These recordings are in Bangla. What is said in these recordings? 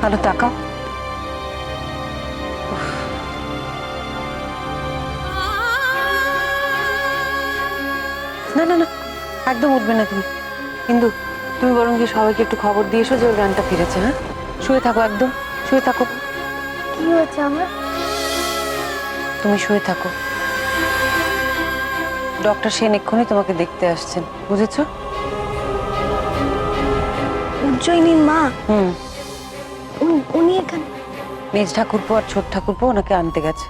আলো তাকাও। না না না, একদম উঠবে না তুমি। কিন্তু তুমি বরং গিয়ে সবাইকে একটু খবর দিয়ে এসো যে ওর জ্ঞানটা ফিরেছে। হ্যাঁ, শুয়ে থাকো, একদম শুয়ে থাকো। কি হয়েছে আমার? তুমি শুয়ে থাকো, ডক্টর সেন এক্ষুনি তোমাকে দেখতে আসছেন, বুঝেছো? উজ্জয়িনীর মা? হুম, উনি এখানে? নিজ ঠাকুরপো আর ছোট ঠাকুরপো ওনাকে আনতে গেছে।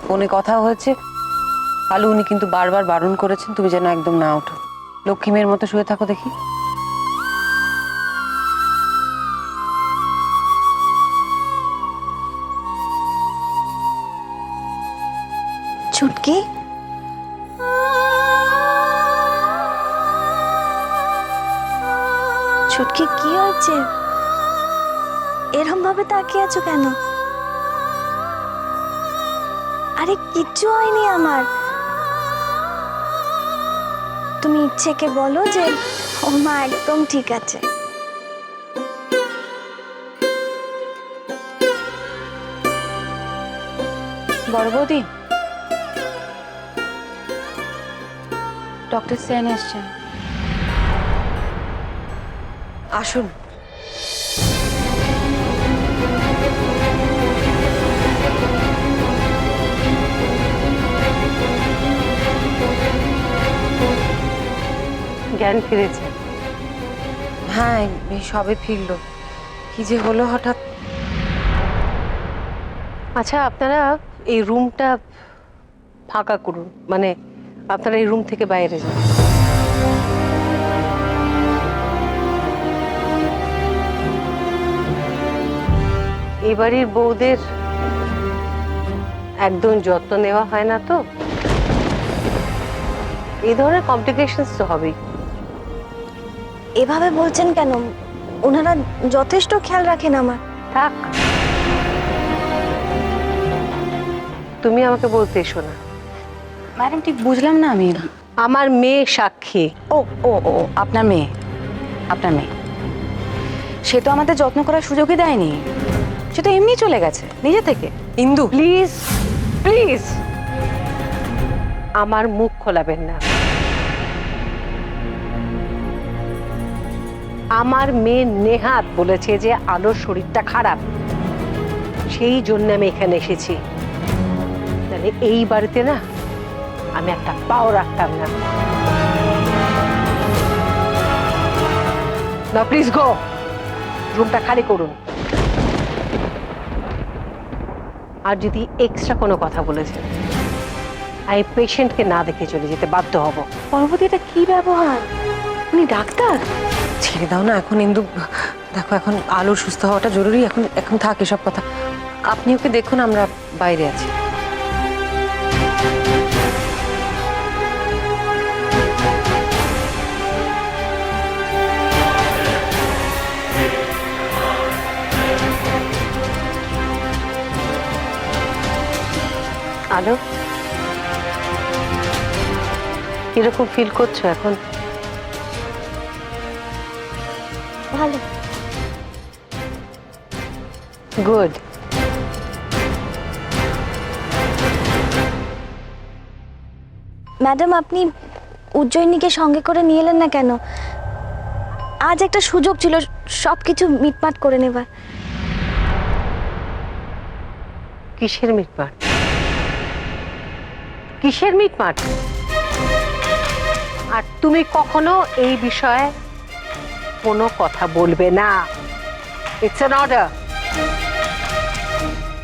ফোনে কথা হয়েছে। আলু উনি কিন্তু বারবার বারণ করেছেন তুমি যেন একদম না ওঠো। লক্ষ্মী মেয়ের মতো শুয়ে থাকো দেখি। ছুটকি, ছুটকি কি হয়েছে? এরকম ভাবে তাকিয়ে আছো কেন? আরে কিচ্ছু হয়নি আমার। তুমি ইচ্ছেকে বলো যে ও মা একদম ঠিক আছে। বড় বৌদি, ডক্টর সেন এসছেন, আসুন। জ্ঞান ফিরেছে? হ্যাঁ, এই সবে ফিরলো। কি যে হলো হঠাৎ। আচ্ছা, আপনারা এই রুমটা ফাঁকা করুন, মানে আপনারা এই রুম থেকে বাইরে যান। এই বাড়ির বউদের একদম যত্ন নেওয়া হয় না তো, এই ধরনের কমপ্লিকেশনস তো হবেই। এভাবে বলছেন কেন? ওনারা যথেষ্ট খেয়াল রাখেন আমার। থাক, তুমি আমাকে বলতে এসো না। ম্যাডাম ঠিক বুঝলাম না আমি। আমার মেয়ে সাক্ষী। ও ও ও, আপনার মেয়ে? আপনার মেয়ে সে তো আমাদের যত্ন করার সুযোগই দেয়নি। সে তো এমনি চলে গেছে নিজে থেকে। ইন্দু, প্লিজ প্লিজ আমার মুখ খোলাবেন না। আমার মেয়ে নেহাত বলেছে যে আলোর শরীরটা খারাপ, সেই জন্য আমি এখানে এসেছি। তাহলে এই বাড়িতে না আমি একটা পাও রাখতাম না। না প্লিজ গো, রুমটা খালি করুন। আর যদি এক্সট্রা কোনো কথা বলেছেন, আমি পেশেন্টকে না দেখে চলে যেতে বাধ্য হব। পরবর্তী এটা কি ব্যবহার? উনি ডাক্তার। ছেড়ে দাও না এখন ইন্দু। দেখো এখন আলোর সুস্থ হওয়াটা জরুরি। এখন এখন থাক এসব কথা। আপনি ওকে দেখুন, আমরা বাইরে আছি। আলো, কিরকম ফিল করছো এখন? ভালো। গুড। ম্যাডাম, আপনি উজ্জয়িনীকে সঙ্গে করে নিয়ে এলেন না কেন? আজ একটা সুযোগ ছিল সবকিছু মিটমাট করে নেবার। কিসের মিটমাট? কিসের মিটমাট? আর তুমি কখনো এই বিষয়ে কোনো কথা বলবে না। It's an order.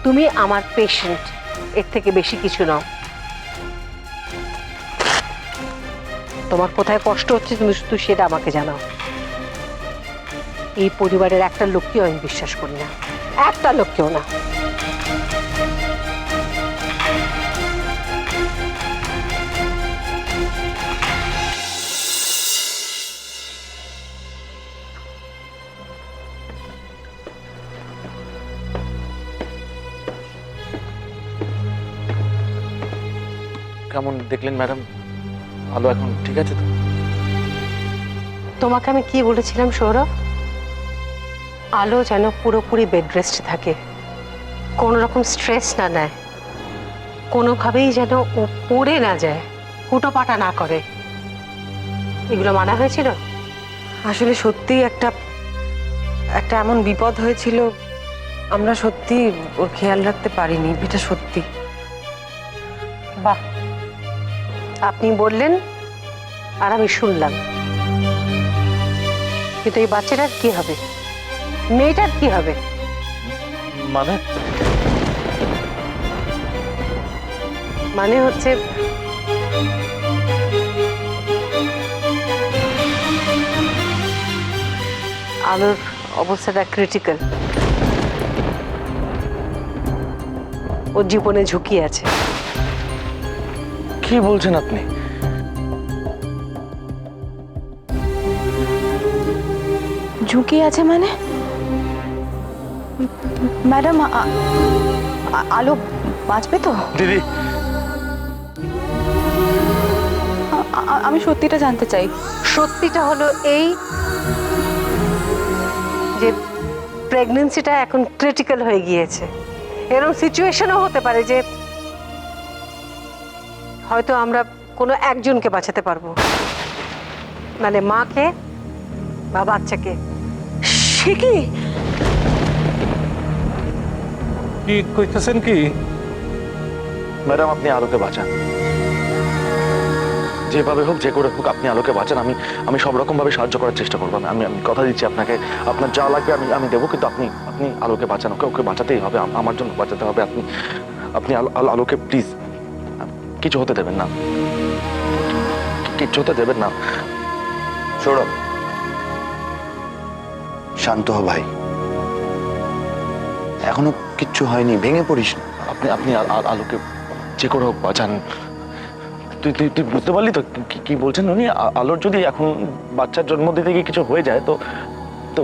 তুমি আমার পেশেন্ট, এর থেকে বেশি কিছু নাও। তোমার কোথায় কষ্ট হচ্ছে তুমি শুধু সেটা আমাকে জানাও। এই পরিবারের একটা লোককেও আমি বিশ্বাস করি না, একটা লোককেও না। কেমন দেখলেন ম্যাডাম? আলো এখন ঠিক আছে তো? তোমাকে আমি কি বলেছিলাম সৌরভ? আলো যেন পুরোপুরি বেড রেস্টে থাকে, কোনো রকম স্ট্রেস না নেয়, কোনোভাবেই যেন ও পড়ে না যায়, হুটোপাটা না করে। এগুলো মানা হয়েছিল? আসলে সত্যিই একটা একটা এমন বিপদ হয়েছিল, আমরা সত্যি ওর খেয়াল রাখতে পারিনি, এটা সত্যি। বাহ, আপনি বললেন আর আমি শুনলাম, কিন্তু এই বাচ্চাটার কি হবে, মেয়েটার কি হবে? মানে মানে হচ্ছে আলোর অবস্থাটা ক্রিটিক্যাল, ওর জীবনে ঝুঁকি আছে। কি বলছেন আপনি? ঝুঁকি আছে মানে? ম্যাডাম, আলো বাঁচবে তো? দিদি, আমি সত্যিটা জানতে চাই। সত্যিটা হলো এই যে প্রেগন্যান্সিটা এখন ক্রিটিক্যাল হয়ে গিয়েছে। এরকম সিচুয়েশনও হতে পারে যে হয়তো আমরা কোনো একজনকে বাঁচাতে পারবো, মানে মাকে বা বাচ্চাকে। সে কি? কি কইতেছেন কি? ম্যাডাম আপনি আলোকে বাঁচান, যেভাবে হোক যে করে হোক আপনি আলোকে বাঁচান। আমি সব রকম ভাবে সাহায্য করার চেষ্টা করবো। আমি আমি কথা দিচ্ছি আপনাকে, আপনার যা লাগবে আমি দেবো, কিন্তু আপনি আপনি আলোকে বাঁচান। ওকে বাঁচাতেই হবে, আমার জন্য বাঁচাতে হবে। আপনি আপনি আলোকে প্লিজ কিছু হতে দেবেন না, কিচ্ছু হতে দেবেন না। সৌরভ, শান্ত হ ভাই, এখনো কিচ্ছু হয়নি, ভেঙে পড়িস না। আপনি আপনি আলোকে যে করে হোক বাঁচান। তুই তুই তুই বুঝতে পারলি তো কি বলছেন উনি? আলোর যদি এখন বাচ্চার জন্ম দিতে গিয়ে কিছু হয়ে যায় তো তো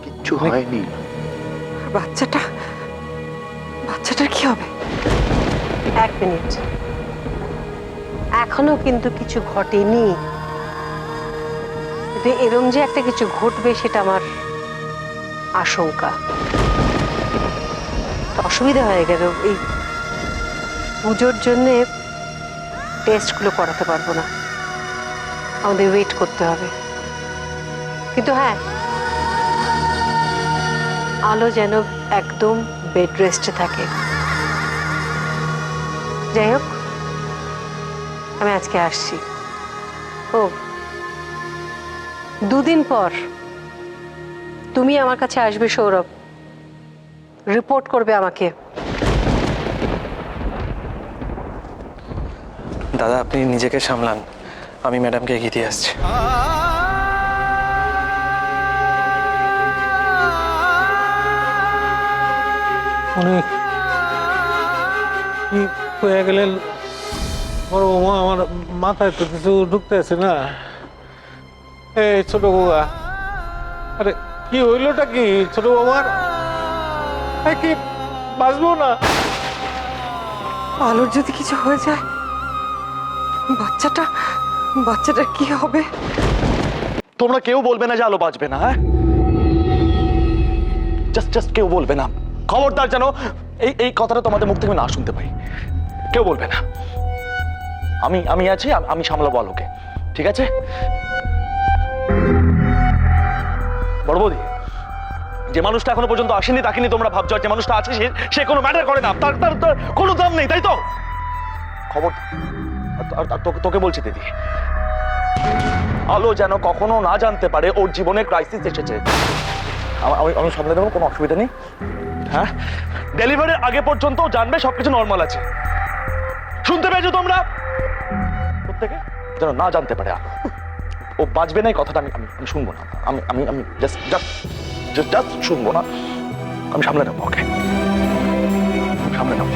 কিচ্ছু হয়নি। বাচ্চাটার কি হবে? এক মিনিট, এখনো কিন্তু কিছু ঘটেনি, কিন্তু এরম যে একটা কিছু ঘটবে সেটা আমার আশঙ্কা। অসুবিধা হয়ে গেল, এই পুজোর জন্যে টেস্টগুলো করাতে পারবো না, আমাদের ওয়েট করতে হবে। কিন্তু হ্যাঁ, আলো যেন একদম বেড রেস্টে থাকে। যাই হোক, আমি আজকে আসছি। ও, দুদিন পর তুমি আমার কাছে আসবে সৌরভ, রিপোর্ট করবে আমাকে। দাদা আপনি নিজেকে সামলান, আমি ম্যাডামকে এগিয়ে দিয়ে আসছি। উনি কি হয়ে গেলেন বড় বৌমা? আমার মাথায় তো কিছু ঢুকতেছে না। এই ছোট বৌমা, আরে কি হইলোটা কি ছোট বৌমার? কি বাঁচবো না? আলোর যদি কিছু হয়ে যায়, বাচ্চাটার কি হবে? তোমরা কেউ বলবে না যে আলো বাঁচবে না। হ্যাঁ, জাস্ট কেউ বলবে না। খবরদার যেন এই কথাটা তোমাদের মুখ থেকে না শুনতে পাই। কেউ বলবে না। আমি আছি, আমি সামলাবো আলোকে, ঠিক আছে? বড় বৌদি, যে মানুষটা এখনো পর্যন্ত আসেনি তাকে নিয়ে তোমরা ভাবছো, আর যে মানুষটা আছে সে কোনো ম্যাটার করে না, তার কোনো দাম নেই, তাই তো? খবর তোকে বলছি দিদি, আলো যেন কখনো না জানতে পারে ওর জীবনে ক্রাইসিস এসেছে। আমি সামলে দেবো, কোনো অসুবিধা নেই। হ্যাঁ, ডেলিভারির আগে পর্যন্ত জানবে সবকিছু নর্মাল আছে। শুনতে পেয়েছো তোমরা? প্রত্যেকে যেন না জানতে পারে আলো ও বাঁচবে না, এই কথাটা আমি শুনবো না। আমি জাস্ট শুনবো না। আমি সামলে নেবো, ওকে? সামলে নেবো।